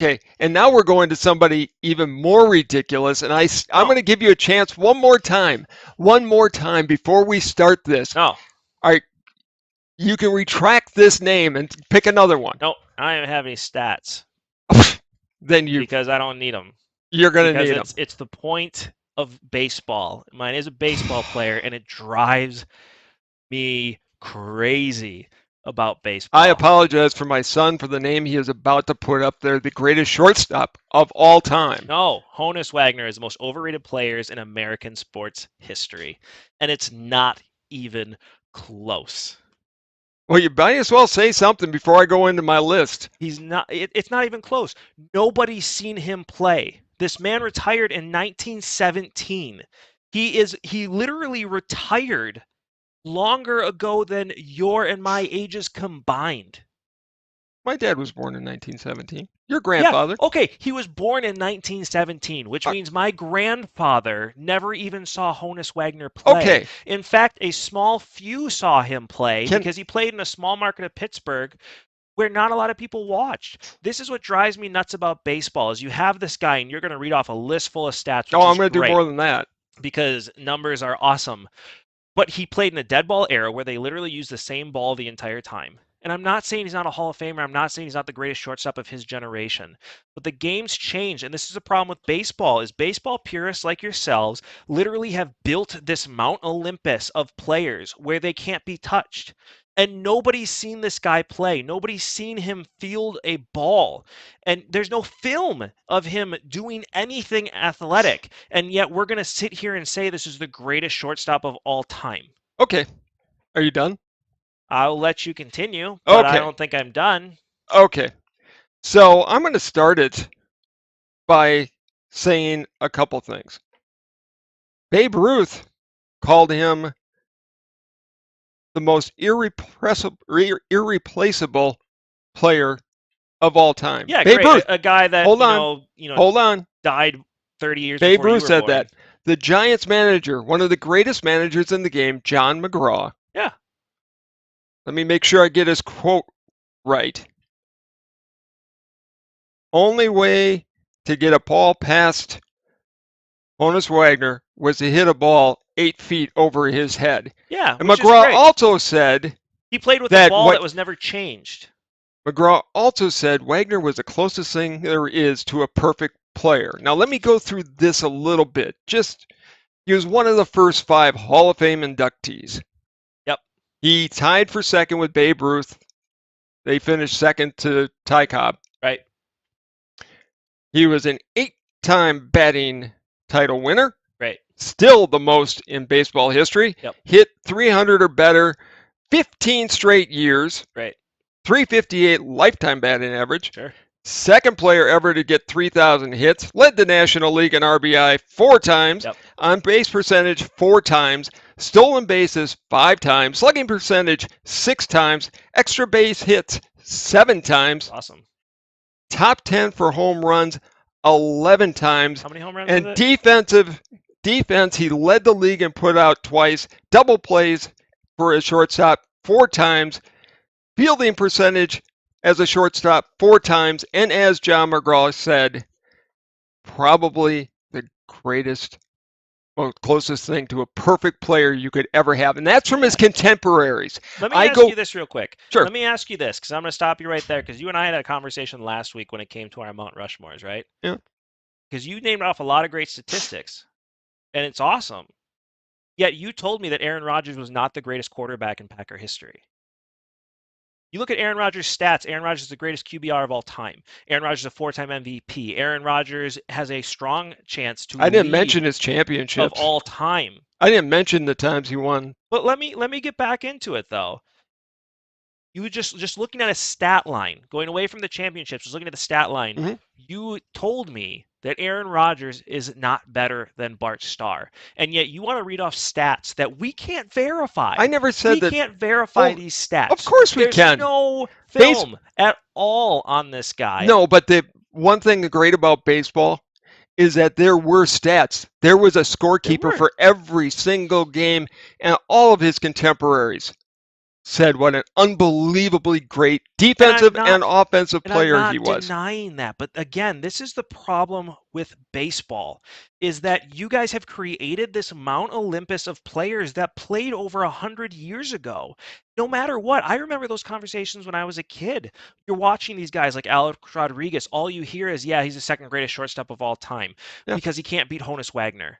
Okay, and now we're going to somebody even more ridiculous, and I'm going to give you a chance one more time before we start this. No. All right, you can retract this name and pick another one. No, I don't have any stats Then because I don't need them. you're going to Because need them. it's the point of baseball. Mine is a baseball player, and it drives me crazy about I baseball. apologize for my son for the name he is about to put up there, the greatest shortstop of all time. No, Honus Wagner is the most overrated players in American sports history, and it's not even close. Well, you might as well say something before I go into my list. He's not. It's not even close. Nobody's seen him play. This man retired in 1917. He literally retired longer ago than your and my ages combined. My dad was born in 1917. Your Yeah, grandfather. okay, he was born in 1917, which Uh, means my grandfather never even saw Honus Wagner play. okay, In fact, a small few saw him play can because he played in a small market of Pittsburgh where not a lot of people watched. This is what drives me nuts about baseball is you have this guy and you're going to read off a list full of stats, which oh, I'm is going to do great more than that. because numbers are awesome. But he played in a dead ball era where they literally used the same ball the entire time. And I'm not saying he's not a Hall of Famer. I'm not saying he's not the greatest shortstop of his generation. But the game's changed, and this is a problem with baseball. Is baseball purists like yourselves literally have built this Mount Olympus of players where they can't be touched. And nobody's seen this guy play. Nobody's seen him field a ball. And there's no film of him doing anything athletic. And yet we're going to sit here and say this is the greatest shortstop of all time. Okay, are you done? I'll let you continue, but I Okay, don't think I'm done. okay. So I'm going to start it by saying a couple things. Babe Ruth called him the most irreplaceable player of all time. Yeah, Babe great. Ruth, A guy that, hold on, hold on. died 30 years Babe before you Ruth were said born. that. The Giants manager, one of the greatest managers in the game, John McGraw. Yeah. Let me make sure I get his quote right. Only way to get a ball past Honus Wagner was to hit a ball 8 feet over his head. Yeah, And which is McGraw great. also said He played with a that ball what that was never changed. McGraw also said Wagner was the closest thing there is to a perfect player. Now let me go through this a little bit. He was one of the first 5 Hall of Fame inductees. Yep. He tied for second with Babe Ruth. They finished second to Ty Cobb. Right. He was an 8-time batting title winner. Right. Still the most in baseball history. Yep. Hit 300 or better 15 straight years. Right. 358 lifetime batting average. Sure. Second player ever to get 3,000 hits. Led the National League in RBI 4 times. Yep. On base percentage 4 times. Stolen bases 5 times. Slugging percentage 6 times. Extra base hits 7 times. Awesome. Top 10 for home runs 11 times. How many home runs And was it? defense, he led the league and put out twice. Double plays for a shortstop 4 times. Fielding percentage as a shortstop 4 times. And as John McGraw said, probably the greatest, closest thing to a perfect player you could ever have. And that's from his contemporaries. Let me ask you this real quick. Sure. Let me ask you this, because I'm going to stop you right there, because you and I had a conversation last week when it came to our Mount Rushmores, right? Yeah. Because you named off a lot of great statistics, and it's awesome. Yet you told me that Aaron Rodgers was not the greatest quarterback in Packer history. You look at Aaron Rodgers' stats. Aaron Rodgers is the greatest QBR of all time. Aaron Rodgers is a 4-time MVP. Aaron Rodgers has a strong chance to I didn't lead mention his of championships. all time. I didn't mention the times he won. But let me get back into it though. You were just looking at a stat line, going away from the championships, just looking at the stat line. Mm-hmm. You told me that Aaron Rodgers is not better than Bart Starr, and yet you want to read off stats that we can't verify. I never said that. We can't verify these stats. Of course we There's can. no film at all on this guy. No, but the one thing great about baseball is that there were stats. There was a scorekeeper for every single game and all of his contemporaries. said what an unbelievably great And I'm defensive not and offensive And I'm player he not was. denying that. But again, this is the problem with baseball is that you guys have created this Mount Olympus of players that played over 100 years ago. No matter what, I remember those conversations when I was a kid. You're watching these guys like Alex Rodriguez. All you hear is, yeah, he's the second greatest shortstop of all time Yeah. because he can't beat Honus Wagner.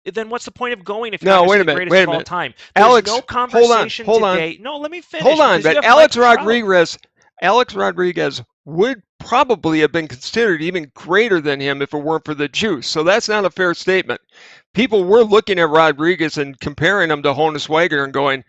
Then what's the point of going if you're not No, going to wait see a the minute. greatest Wait of a all minute. time? There's no Alex, conversation hold on. today. No, let me Hold finish on, because you but have Mike Alex Trout. Rodriguez would probably have been considered even greater than him if it weren't for the juice. So that's not a fair statement. People were looking at Rodriguez and comparing him to Honus Wagner and going,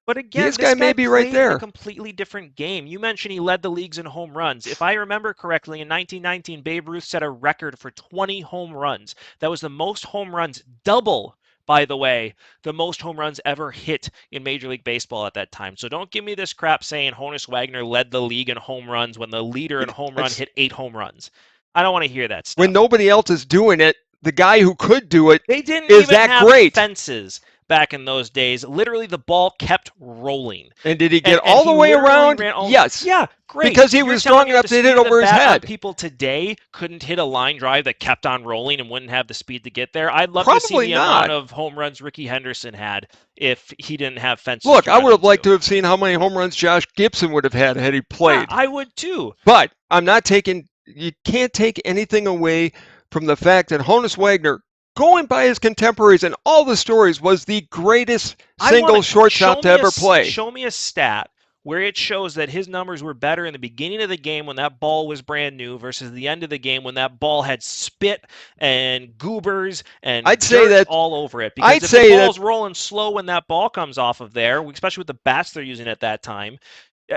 But again, this this guy may guy be right played in a there. completely different game. You mentioned he led the leagues in home runs. If I remember correctly, in 1919, Babe Ruth set a record for 20 home runs. That was the most home runs, double, by the way, the most home runs ever hit in Major League Baseball at that time. So don't give me this crap saying Honus Wagner led the league in home runs when the leader in home run It's, hit 8 home runs. I don't want to hear that when stuff. nobody else is doing it, the guy who could do it They didn't is even that have great. fences back in those days. Literally, the ball kept rolling. And did he get And all the he way literally around? ran all. Yes, Yeah, great. because he You're was telling strong me with enough the to hit it speed of the over his bat on head. people today couldn't hit a line drive that kept on rolling and wouldn't have the speed to get there? I'd love to see Probably the amount not. of home runs Ricky Henderson had if he didn't have fences Look, to I run would have liked into. to have seen how many home runs Josh Gibson would have had he Yeah, played. I would too. But I'm not taking, you can't take anything away from the fact that Honus Wagner, going by his contemporaries and all the stories, was the greatest I want single to shortstop to ever play. show me a stat where it shows that his numbers were better in the beginning of the game when that ball was brand new versus the end of the game when that ball had spit and goobers and I'd say dirt that all over it. Because I'd if the say that ball's rolling slow when that ball comes off of there, especially with the bats they're using at that time,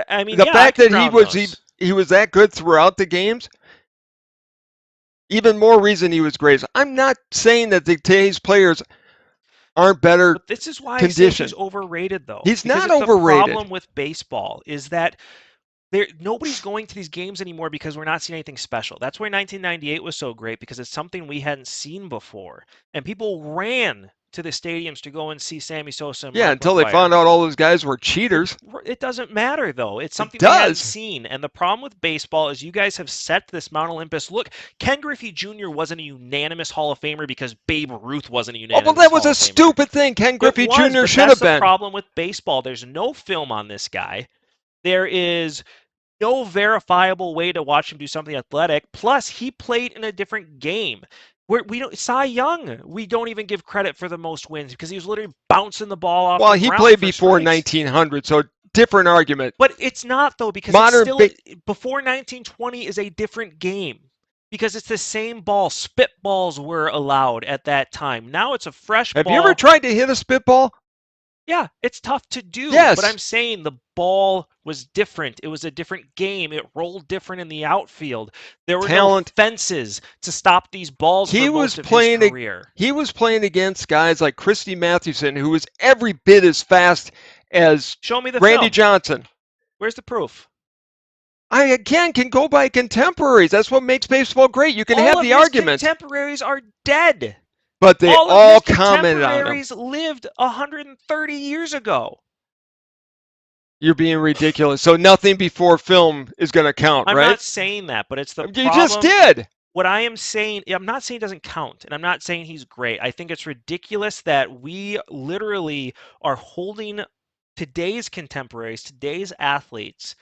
I mean, the yeah, I fact could that ground those. he was that good throughout the games, even more reason he was great. I'm not saying that today's players aren't better But this is why I say he's conditioned. overrated, though, He's because not it's the overrated. problem with baseball is that nobody's going to these games anymore because we're not seeing anything special. That's why 1998 was so great because it's something we hadn't seen before, and people ran to the stadiums to go and see Sammy Sosa and Yeah, Mark until they McGwire. found out all those guys were cheaters. It doesn't matter though. It's It something they hadn't does. seen, and the problem with baseball is you guys have set this Mount Olympus. Look, Ken Griffey Jr. wasn't a unanimous Hall of Famer because Babe Ruth wasn't a Oh, well, unanimous that was Hall a of Famer. stupid thing Ken It Griffey was, Jr. but should that's have the been. problem with baseball. There's no film on this guy. There is no verifiable way to watch him do something athletic. Plus, he played in a different game. We don't Cy Young. We don't even give credit for the most wins because he was literally bouncing the ball off Well, the he ground played for before strikes. 1900, so different argument. But it's not though because it's Modern still big. before 1920 is a different game because it's the same ball. Spitballs were allowed at that time. Now it's a fresh Have you ever ball. tried to hit a spitball? Yeah, it's tough to do, but Yes. I'm saying the ball was different. It was a different game. It rolled different in the outfield. There were no Talent. fences to stop these balls for He was most of his playing. career. He was playing against guys like Christy Mathewson, who was every bit as fast as Show me the Randy film. Johnson. Where's the proof? I again can go by contemporaries. That's what makes baseball great. You can All have of the his arguments, contemporaries are dead. but they All of all his commented on him. contemporaries lived 130 years ago. You're being ridiculous. So nothing before film is going to count, I'm right? not saying that, but it's the You just problem. did. What I am saying, I'm not saying it doesn't count, and I'm not saying he's great. I think it's ridiculous that we literally are holding today's contemporaries, today's athletes,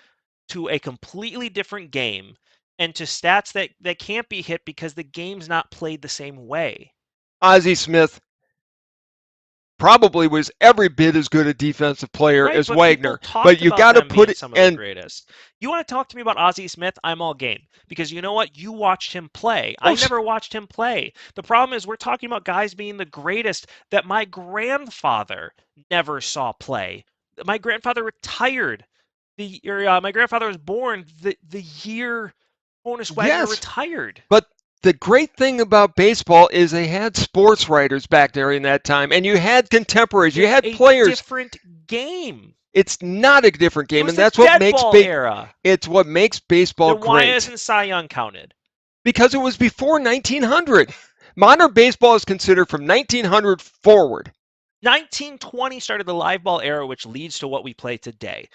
to a completely different game and to stats that can't be hit because the game's not played the same way. Ozzie Smith probably was every bit as good a defensive player Right, as but people Wagner, but talked you about got to them put being it some of the in. greatest. You want to talk to me about Ozzie Smith? I'm all game. Because you know what? You watched him play. I Oh, never watched him play. The problem is we're talking about guys being the greatest that my grandfather never saw play. My grandfather retired. My grandfather was born the year Honus Wagner yes, retired. but the great thing about baseball is they had sports writers back there in that time, and you had contemporaries, you It's had a players. different game. It's not a different It game, was and the that's what dead makes ball era. it's what makes baseball Then why great. isn't Cy Young counted? Because it was before 1900. Modern baseball is considered from 1900 forward. 1920 started the live ball era, which leads to what we play today.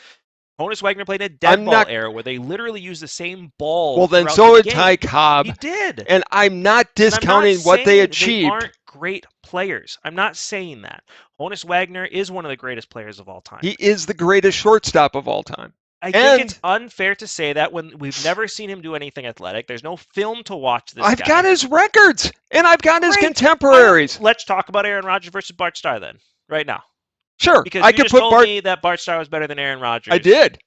Honus Wagner played a I'm dead ball not. era where they literally use the same ball Well, then throughout the so did Ty game. He Cobb, did. and I'm not And I'm not discounting what they saying they achieved. aren't great players. I'm not saying that. Honus Wagner is one of the greatest players of all time. He is the greatest shortstop of all time. I think it's And unfair to say that when we've never seen him do anything athletic. There's no film to watch this I've got guy. his records, and I've got his Great. contemporaries. Let's talk about Aaron Rodgers versus Bart Starr then, right now. Sure, Because I you could just put told Bart. me that Bart Starr was better than Aaron Rodgers. I did,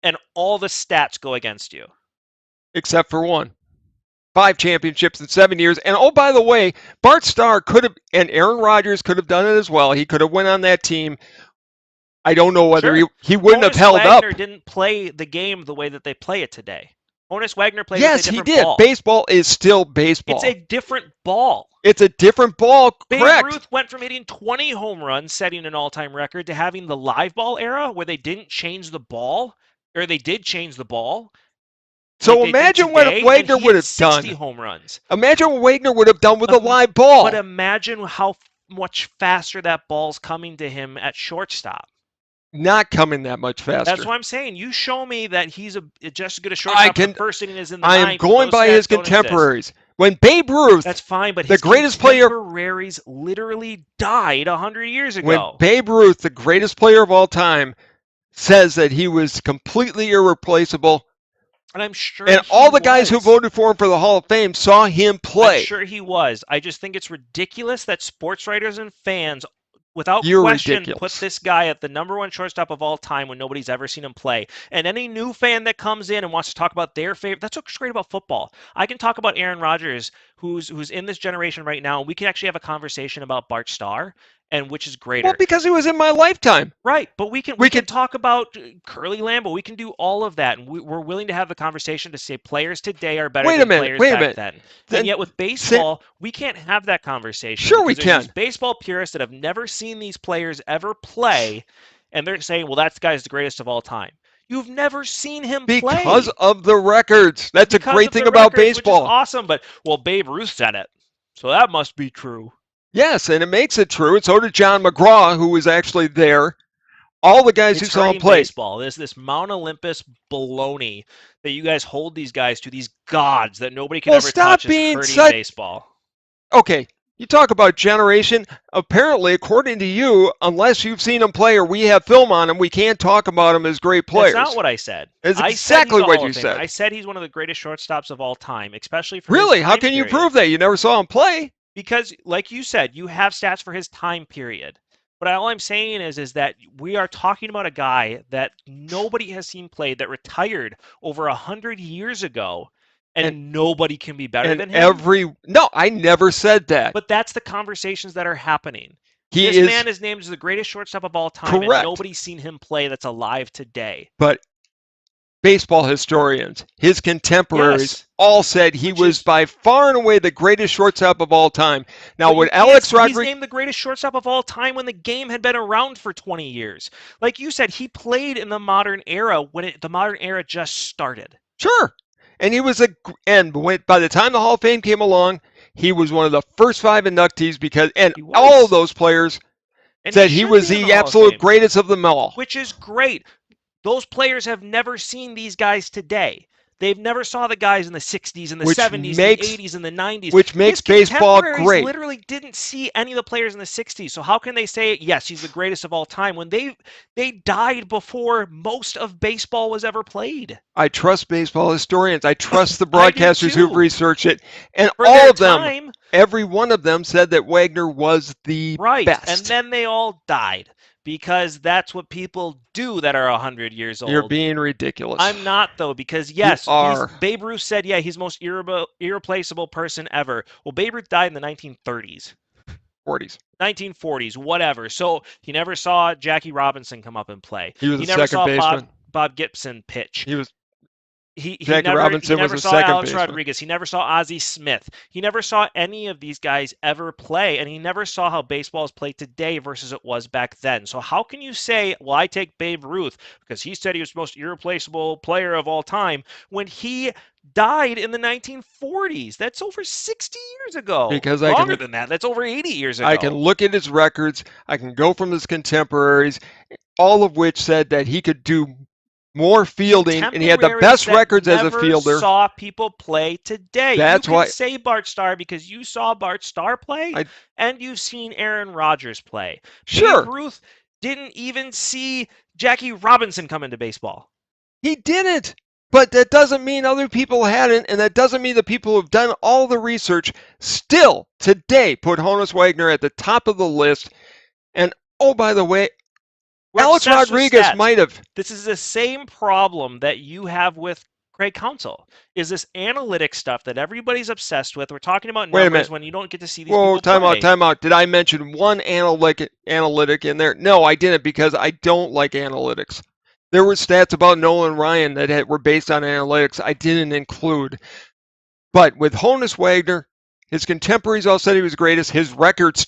And all the stats go against you. except for one. 5 championships in 7 years. And oh, by the way, Bart Starr could have, and Aaron Rodgers could have done it as well. He could have went on that team. I don't know whether Sure. he wouldn't have Honus held Wagner up. didn't play the game the way that they play it today. Honus Wagner played Yes, with a he different did. ball. Baseball is still baseball. It's a different ball. It's a different ball, Babe correct? Ruth went from hitting 20 home runs, setting an all-time record, to having the live ball era where they didn't change the ball, or they did change the ball. So like imagine what Wagner would have 60 done. home runs. Imagine what Wagner would have done with a live ball. But imagine how much faster that ball's coming to him at shortstop. Not coming that much faster. That's what I'm saying. You show me that he's just as good a shortstop the first inning as in the I ninth. am going by his contemporaries. When Babe Ruth, that's fine, but the his greatest player, contemporaries literally died 100 years ago. when Babe Ruth, the greatest player of all time, says that he was completely irreplaceable, and I'm sure and all the guys who voted for him for the Hall of Fame saw him play. I'm sure he was. I just think it's ridiculous that sports writers and fans, without You're question, ridiculous. put this guy at the #1 shortstop of all time when nobody's ever seen him play. And any new fan that comes in and wants to talk about their favorite, that's what's great about football. I can talk about Aaron Rodgers, who's in this generation right now. We can actually have a conversation about Bart Starr and which is greater. Well, because he was in my lifetime. Right, but we can talk about Curly Lambeau. We can do all of that, and we're willing to have the conversation to say players today are better than players back then. And yet with baseball, we can't have that conversation. Sure we can. These baseball purists that have never seen these players ever play, and they're saying, well, that guy's the greatest of all time. You've never seen him play. Because of the records. That's a great thing about baseball. Which is awesome, but, well, Babe Ruth said it, so that must be true. Yes, and it makes it true. And so did John McGraw, who was actually there. All the guys who saw him play. Baseball. This Mount Olympus baloney that you guys hold these guys to, these gods that nobody can ever touch, is hurting baseball. Okay, you talk about generation. Apparently, according to you, unless you've seen him play or we have film on him, we can't talk about him as great players. That's not what I said. That's exactly what you said. I said he's one of the greatest shortstops of all time, especially for Really? his How can you prove that? You never saw him play. Because, like you said, you have stats for his time period. But all I'm saying is that we are talking about a guy that nobody has seen play, that retired over 100 years ago, and nobody can be better than him. No, I never said that. But that's the conversations that are happening. This man is named as the greatest shortstop of all time, and nobody's seen him play that's alive today. But baseball historians, his contemporaries, all said he was by far and away the greatest shortstop of all time. Now, with Alex Rodriguez, he's named the greatest shortstop of all time when the game had been around for 20 years. Like you said, he played in the modern era when the modern era just started. Sure, and he was by the time the Hall of Fame came along, he was one of the first 5 inductees all of those players said he was the absolute greatest of them all. Which is great. Those players have never seen these guys today. They've never saw the guys in the 60s and the 70s, and the 80s and the 90s. Which makes baseball great. Literally didn't see any of the players in the 60s. So how can they say, yes, he's the greatest of all time when they died before most of baseball was ever played? I trust baseball historians. I trust the broadcasters who've researched it. And for all of them, every one of them said that Wagner was the best. And then they all died. Because that's what people do that are 100 years old. You're being ridiculous. I'm not, though, because, yes, Babe Ruth said, he's the most irreplaceable person ever. Well, Babe Ruth died in the 1930s. 1940s, whatever. So he never saw Jackie Robinson come up and play. He never saw Bob Gibson pitch. He Robinson never was saw Alex Rodriguez. He never saw Ozzie Smith. He never saw any of these guys ever play, and he never saw how baseball is played today versus it was back then. So how can you say, well, I take Babe Ruth because he said he was the most irreplaceable player of all time when he died in the 1940s. That's over 60 years ago. Because Longer than that. That's over 80 years ago. I can look at his records. I can go from his contemporaries, all of which said that he could do more fielding, and he had the best records as a fielder. Saw people play today. That's you can why say Bart Starr because you saw Bart Starr play, and you've seen Aaron Rodgers play. Sure. Babe Ruth didn't even see Jackie Robinson come into baseball. He didn't. But that doesn't mean other people hadn't, and that doesn't mean the people who've done all the research still today put Honus Wagner at the top of the list. And oh, by the way, Alex Rodriguez might have. This is the same problem that you have with Craig Counsell. Is this analytic stuff that everybody's obsessed with? We're talking about numbers when you don't get to see these people play. Time out. Did I mention one analytic in there? No, I didn't, because I don't like analytics. There were stats about Nolan Ryan that were based on analytics I didn't include. But with Honus Wagner, his contemporaries all said he was greatest. His records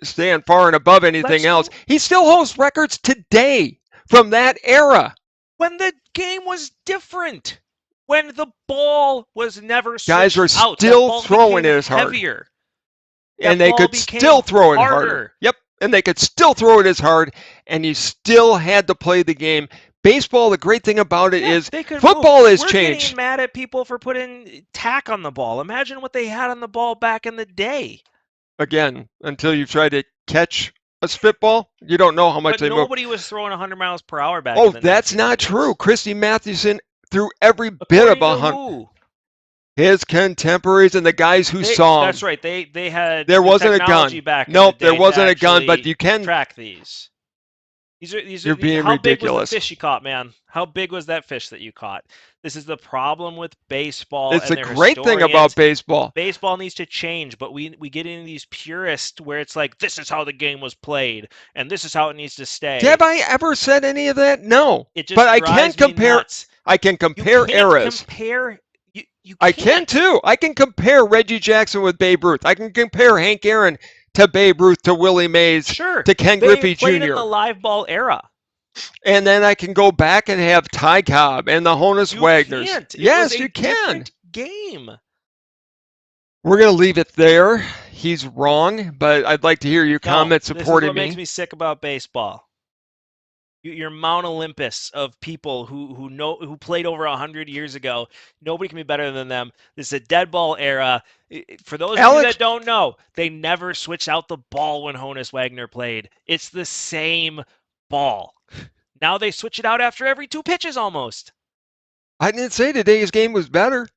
stand far and above anything else. He still holds records today from that era. When the game was different. When the ball was never switched Guys are out. still throwing it as hard. Heavier. And they could still throw it harder. Yep. And they could still throw it as hard, and you still had to play the game. Baseball, the great thing about it is football has changed. We're getting mad at people for putting tack on the ball. Imagine what they had on the ball back in the day. Again, until you try to catch a spitball, you don't know how much they move. Nobody was throwing 100 miles per hour back in the that's not true. Christy Mathewson threw every bit of 100. His contemporaries and the guys who saw him. That's right. They had there wasn't a gun. Nope, there wasn't a gun, but you can track these. These are You're being how ridiculous. Big was the fish you caught, man? How big was that fish that you caught? This is the problem with baseball. It's a great thing about baseball. Baseball needs to change, but we get into these purists where it's like, this is how the game was played, and this is how it needs to stay. Have I ever said any of that? No. But I can compare. Nuts. I can compare eras. I can too. I can compare Reggie Jackson with Babe Ruth. I can compare Hank Aaron to Babe Ruth, to Willie Mays, to Ken Griffey Jr. They played in the live ball era. And then I can go back and have Ty Cobb and the Honus Wagners. Yes, you can. Game. We're going to leave it there. He's wrong, but I'd like to hear your comment supporting me. This is what makes me sick about baseball. Your Mount Olympus of people who played over 100 years ago. Nobody can be better than them. This is a dead ball era. For those of you that don't know, they never switched out the ball when Honus Wagner played. It's the same ball. Now they switch it out after every 2 pitches almost. I didn't say today's game was better.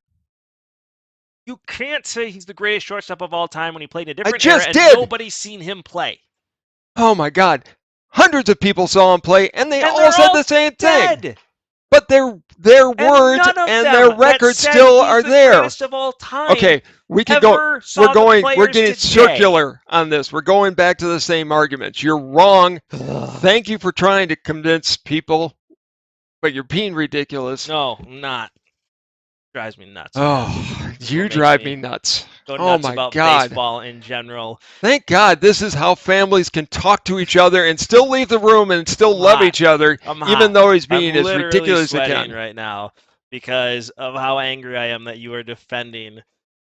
You can't say he's the greatest shortstop of all time when he played in a different era and nobody's seen him play. Oh my God. Hundreds of people saw him play, and they all said the same thing. But their words and their records still are there. Of all time okay, we can go. We're getting circular on this. We're going back to the same arguments. You're wrong. Thank you for trying to convince people, but you're being ridiculous. No, I'm not. Drives me nuts. Oh, you drive me nuts. Go nuts about baseball in general. Thank God this is how families can talk to each other and still leave the room and still love each other, even though he's being as ridiculous as he can. Right now because of how angry I am that you are defending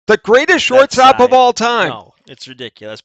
the greatest shortstop of all time. No, it's ridiculous.